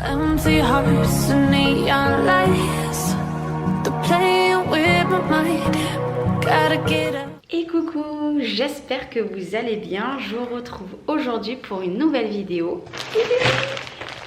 Empty hearts and neon lights, they're playing with my mind. Gotta get up. Et coucou, j'espère que vous allez bien. Je vous retrouve aujourd'hui pour une nouvelle vidéo.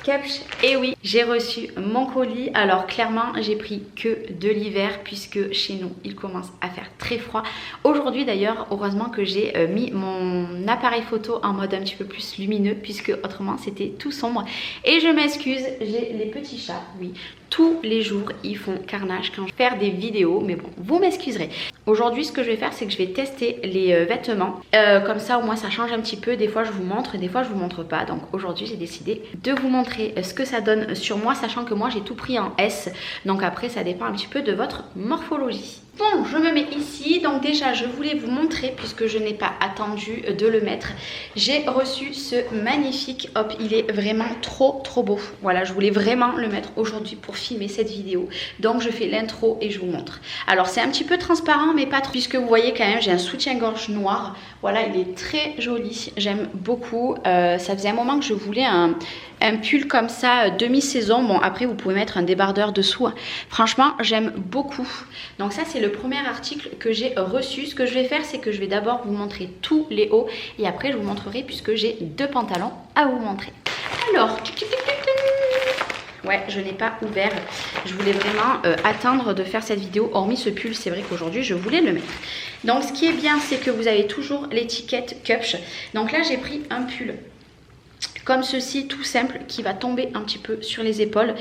Capch. Et oui, j'ai reçu mon colis. Alors clairement, j'ai pris que de l'hiver puisque chez nous, il commence à faire très froid. Aujourd'hui d'ailleurs, heureusement que j'ai mis mon appareil photo en mode un petit peu plus lumineux puisque autrement c'était tout sombre. Et je m'excuse, j'ai les petits chats, oui. Tous les jours, ils font carnage quand je vais faire des vidéos. Mais bon, vous m'excuserez. Aujourd'hui, ce que je vais faire, c'est que je vais tester les vêtements. Comme ça, au moins, ça change un petit peu. Des fois, je vous montre, des fois, je vous montre pas. Donc aujourd'hui, j'ai décidé de vous montrer ce que ça donne sur moi, sachant que moi, j'ai tout pris en S. Donc après, ça dépend un petit peu de votre morphologie. Bon, je me mets ici. Donc déjà, je voulais vous montrer, puisque je n'ai pas attendu de le mettre. J'ai reçu ce magnifique, hop, il est vraiment trop beau. Voilà, je voulais vraiment le mettre aujourd'hui pour filmer cette vidéo. Donc je fais l'intro et je vous montre. Alors c'est un petit peu transparent, mais pas trop, puisque vous voyez quand même, j'ai un soutien-gorge noir. Voilà, il est très joli, j'aime beaucoup. Ça faisait un moment que je voulais un pull comme ça, demi-saison. Bon, après vous pouvez mettre un débardeur dessous. Franchement, j'aime beaucoup. Donc ça, c'est le premier article que j'ai reçu. Ce que je vais faire, c'est que je vais d'abord vous montrer tous les hauts et après je vous montrerai, puisque j'ai deux pantalons à vous montrer. Alors, ouais, je n'ai pas ouvert. Je voulais vraiment attendre de faire cette vidéo. Hormis ce pull, c'est vrai qu'aujourd'hui, je voulais le mettre. Donc, ce qui est bien, c'est que vous avez toujours l'étiquette Cupch. Donc là, j'ai pris un pull comme ceci, tout simple, qui va tomber un petit peu sur les épaules,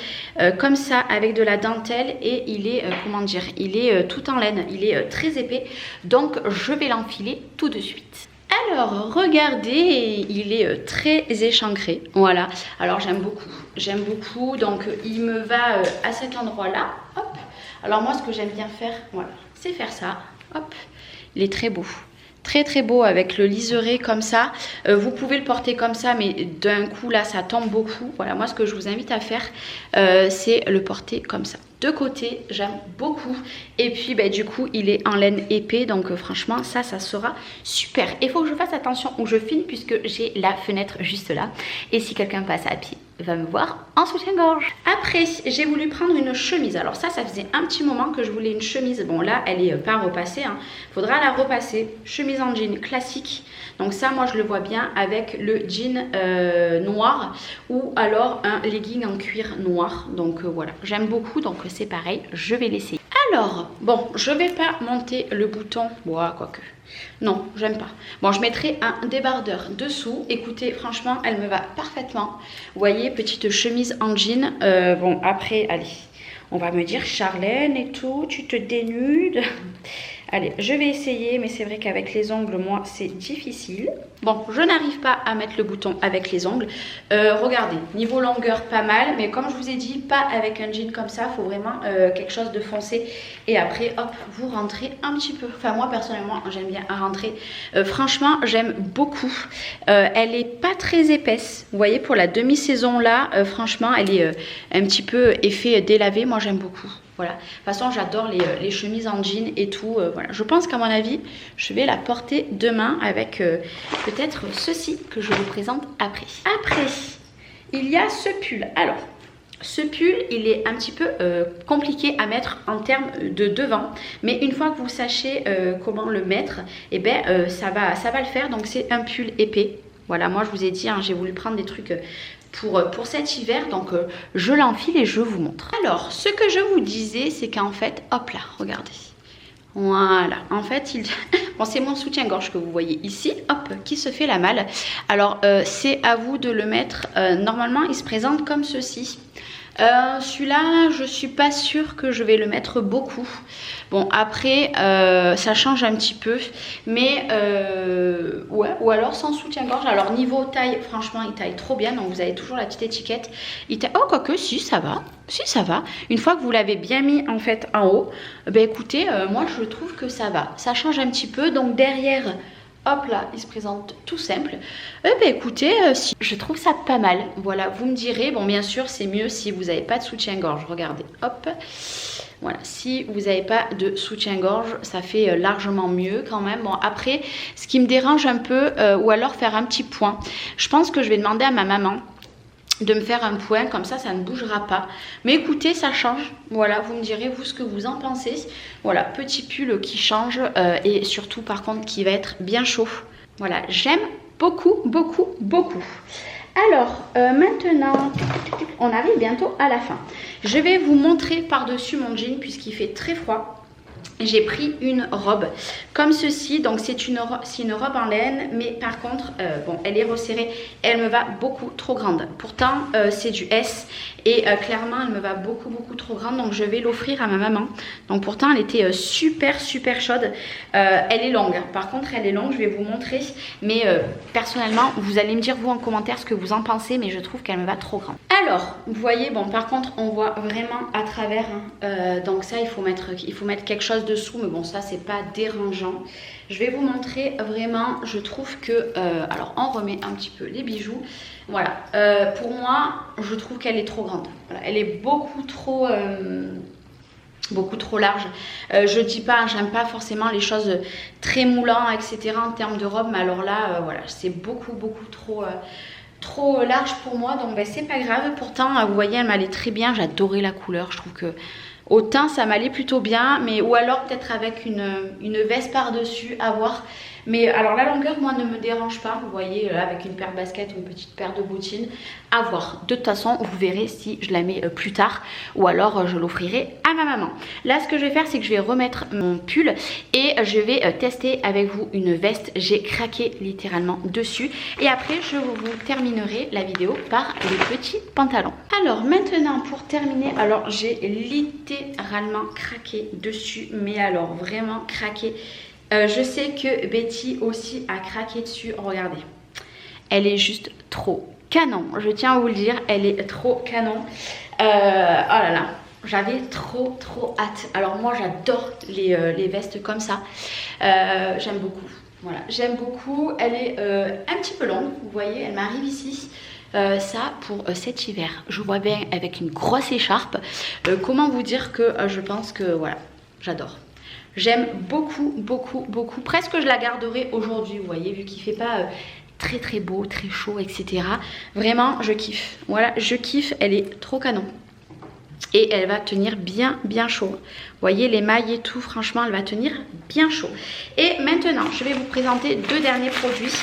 comme ça, avec de la dentelle, et il est, comment dire, il est tout en laine, il est très épais, donc je vais l'enfiler tout de suite. Alors, regardez, il est très échancré, voilà, alors j'aime beaucoup, donc il me va à cet endroit-là, hop, alors moi, ce que j'aime bien faire, voilà, c'est faire ça, hop, il est très beau. Très beau avec le liseré comme ça. Vous pouvez le porter comme ça, mais d'un coup là ça tombe beaucoup. Voilà, moi ce que je vous invite à faire, c'est le porter comme ça. De côté, j'aime beaucoup. Et puis du coup il est en laine épais, donc franchement ça sera super. Il faut que je fasse attention où je filme, puisque j'ai la fenêtre juste là. Et si quelqu'un passe à pied, va me voir en soutien-gorge. Après, j'ai voulu prendre une chemise. Alors ça faisait un petit moment que je voulais une chemise. Bon là, elle est pas repassée, hein. Faudra la repasser. Chemise en jean classique. Donc ça, moi je le vois bien avec le jean noir, ou alors un legging en cuir noir. Donc voilà, j'aime beaucoup, donc c'est pareil, je vais l'essayer. Alors, bon, je vais pas monter le bouton. Bon, quoique. Non, j'aime pas. Bon, je mettrai un débardeur dessous. Écoutez, franchement, elle me va parfaitement. Vous voyez, petite chemise en jean. Bon, après, allez, on va me dire, Charlène et tout, tu te dénudes. Allez, je vais essayer, mais c'est vrai qu'avec les ongles, moi, c'est difficile. Bon, je n'arrive pas à mettre le bouton avec les ongles. Regardez, niveau longueur, pas mal. Mais comme je vous ai dit, pas avec un jean comme ça. Il faut vraiment quelque chose de foncé. Et après, hop, vous rentrez un petit peu. Enfin, moi, personnellement, j'aime bien rentrer. Franchement, j'aime beaucoup. Elle est pas très épaisse. Vous voyez, pour la demi-saison là, franchement, elle est un petit peu effet délavé. Moi, j'aime beaucoup. Voilà, de toute façon j'adore les chemises en jean et tout, voilà. Je pense qu'à mon avis, je vais la porter demain avec peut-être ceci que je vous présente après. Après, il y a ce pull. Alors, ce pull, il est un petit peu compliqué à mettre en termes de devant. Mais une fois que vous sachez comment le mettre, eh ben, ça va le faire. Donc c'est un pull épais. Voilà, moi je vous ai dit, hein, j'ai voulu prendre des trucs pour cet hiver, donc je l'enfile et je vous montre. Alors, ce que je vous disais, c'est qu'en fait, hop là, regardez. Voilà, en fait, bon, c'est mon soutien-gorge que vous voyez ici, hop, qui se fait la malle. Alors, c'est à vous de le mettre. Normalement, il se présente comme ceci. Celui-là, je suis pas sûre que je vais le mettre beaucoup. Bon, après, ça change un petit peu. Mais, ouais, ou alors sans soutien-gorge. Alors, niveau taille, franchement, il taille trop bien. Donc, vous avez toujours la petite étiquette. Oh, quoique, si, ça va. Si, ça va. Une fois que vous l'avez bien mis, en fait, en haut, ben, écoutez, moi, je trouve que ça va. Ça change un petit peu. Donc, derrière... Hop là, il se présente tout simple. Ben écoutez, si, je trouve ça pas mal. Voilà, vous me direz. Bon, bien sûr, c'est mieux si vous n'avez pas de soutien-gorge. Regardez, hop. Voilà, si vous n'avez pas de soutien-gorge, ça fait largement mieux quand même. Bon, après, ce qui me dérange un peu, ou alors faire un petit point. Je pense que je vais demander à ma maman de me faire un point, comme ça ne bougera pas. Mais écoutez, ça change. Voilà, vous me direz vous ce que vous en pensez. Voilà, petit pull qui change et surtout par contre qui va être bien chaud. Voilà, j'aime beaucoup, beaucoup, beaucoup. Alors, maintenant, on arrive bientôt à la fin. Je vais vous montrer par-dessus mon jean puisqu'il fait très froid. J'ai pris une robe comme ceci, donc c'est une robe en laine, mais par contre, bon, elle est resserrée, elle me va beaucoup trop grande. Pourtant, c'est du S et clairement, elle me va beaucoup, beaucoup trop grande, donc je vais l'offrir à ma maman. Donc pourtant, elle était super, super chaude. Elle est longue, par contre, elle est longue, je vais vous montrer. Mais personnellement, vous allez me dire, vous, en commentaire, ce que vous en pensez, mais je trouve qu'elle me va trop grande. Alors, vous voyez, bon, par contre, on voit vraiment à travers, hein. Donc ça, il faut mettre quelque chose dessous, mais bon, ça, c'est pas dérangeant. Je vais vous montrer vraiment, je trouve que, alors, on remet un petit peu les bijoux. Voilà, pour moi, je trouve qu'elle est trop grande. Voilà, elle est beaucoup trop large. Je dis pas, j'aime pas forcément les choses très moulantes, etc. en termes de robe, mais alors là, voilà, c'est beaucoup trop large pour moi, donc ben, c'est pas grave. Pourtant, vous voyez, elle m'allait très bien, j'adorais la couleur, je trouve que autant ça m'allait plutôt bien, mais ou alors peut-être avec une veste par-dessus, à voir. Mais alors la longueur, moi, ne me dérange pas. Vous voyez, là, avec une paire de baskets ou une petite paire de bottines, à voir. De toute façon, vous verrez si je la mets plus tard ou alors je l'offrirai à ma maman. Là, ce que je vais faire, c'est que je vais remettre mon pull et je vais tester avec vous une veste. J'ai craqué littéralement dessus. Et après, je vous terminerai la vidéo par les petits pantalons. Alors maintenant, pour terminer, alors j'ai littéralement craqué dessus. Mais alors, vraiment craqué. Je sais que Betty aussi a craqué dessus. Regardez, elle est juste trop canon. Je tiens à vous le dire, elle est trop canon. Oh là là, j'avais trop hâte. Alors moi, j'adore les vestes comme ça. J'aime beaucoup. Voilà, j'aime beaucoup. Elle est un petit peu longue. Vous voyez, elle m'arrive ici. Ça pour cet hiver. Je vois bien avec une grosse écharpe. Comment vous dire que je pense que voilà, j'adore. J'aime beaucoup. Presque je la garderai aujourd'hui, vous voyez, vu qu'il ne fait pas très beau, très chaud, etc. Vraiment, je kiffe. Voilà, je kiffe. Elle est trop canon. Et elle va tenir bien chaud. Vous voyez, les mailles et tout, franchement, elle va tenir bien chaud. Et maintenant, je vais vous présenter deux derniers produits.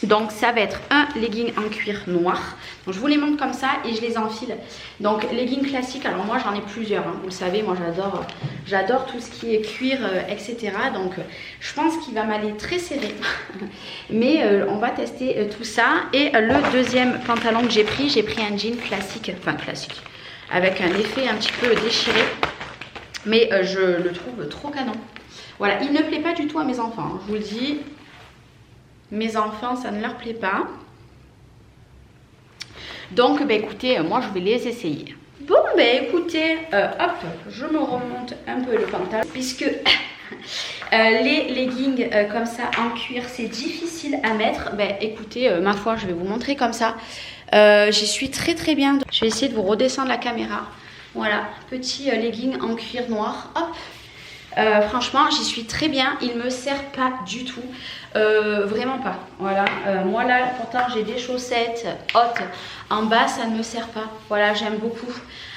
Donc ça va être un legging en cuir noir. Donc je vous les montre comme ça et je les enfile. Donc legging classique, alors moi j'en ai plusieurs, hein. Vous le savez, moi j'adore tout ce qui est cuir, etc. Donc je pense qu'il va m'aller très serré. Mais on va tester tout ça. Et le deuxième pantalon que j'ai pris un jean classique, enfin classique, avec un effet un petit peu déchiré. Mais je le trouve trop canon. Voilà, il ne plaît pas du tout à mes enfants, hein, je vous le dis. Mes enfants, ça ne leur plaît pas. Donc, bah, écoutez, moi, je vais les essayer. Bon, bah, écoutez, hop, je me remonte un peu le pantalon. Puisque les leggings comme ça en cuir, c'est difficile à mettre. Bah, écoutez, ma foi, je vais vous montrer comme ça. J'y suis très bien. Je vais essayer de vous redescendre la caméra. Voilà, petit legging en cuir noir. Hop. Franchement, j'y suis très bien. Il me sert pas du tout. Vraiment pas. Voilà. Moi là, pourtant, j'ai des chaussettes hautes. En bas, ça ne me sert pas. Voilà, j'aime beaucoup.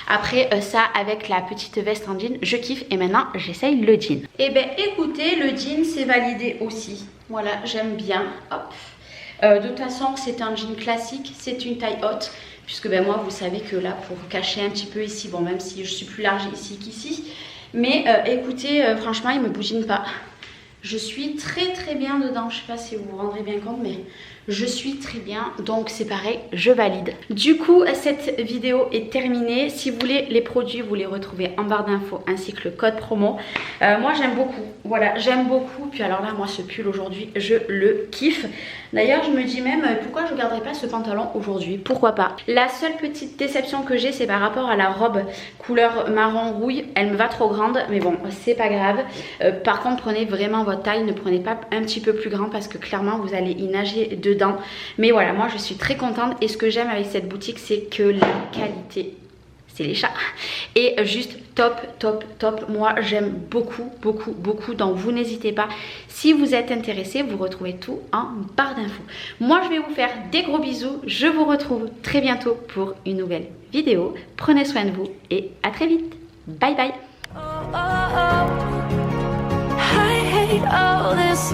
Après, ça, avec la petite veste en jean, je kiffe. Et maintenant, j'essaye le jean. Et ben, écoutez, le jean, c'est validé aussi. Voilà, j'aime bien. Hop. De toute façon, c'est un jean classique. C'est une taille haute. Puisque ben, moi, vous savez que là, pour cacher un petit peu ici, bon, même si je suis plus large ici qu'ici. Mais écoutez, franchement, il ne me bougine pas. Je suis très bien dedans. Je ne sais pas si vous vous rendrez bien compte, mais je suis très bien. Donc c'est pareil, je valide. Du coup, cette vidéo est terminée. Si vous voulez les produits, vous les retrouvez en barre d'infos ainsi que le code promo. Moi, j'aime beaucoup. Voilà, j'aime beaucoup. Puis alors là, moi, ce pull aujourd'hui, je le kiffe. D'ailleurs, je me dis même, pourquoi je ne garderai pas ce pantalon aujourd'hui? Pourquoi pas? La seule petite déception que j'ai, c'est par rapport à la robe couleur marron rouille. Elle me va trop grande, mais bon, c'est pas grave. Par contre, prenez vraiment votre taille. Ne prenez pas un petit peu plus grand parce que clairement, vous allez y nager dedans. Mais voilà, moi, je suis très contente. Et ce que j'aime avec cette boutique, c'est que la qualité, c'est les chats. Et juste top, top, top. Moi, j'aime beaucoup, beaucoup, beaucoup. Donc, vous n'hésitez pas. Si vous êtes intéressé, vous retrouvez tout en barre d'infos. Moi, je vais vous faire des gros bisous. Je vous retrouve très bientôt pour une nouvelle vidéo. Prenez soin de vous et à très vite. Bye bye. I hate all this.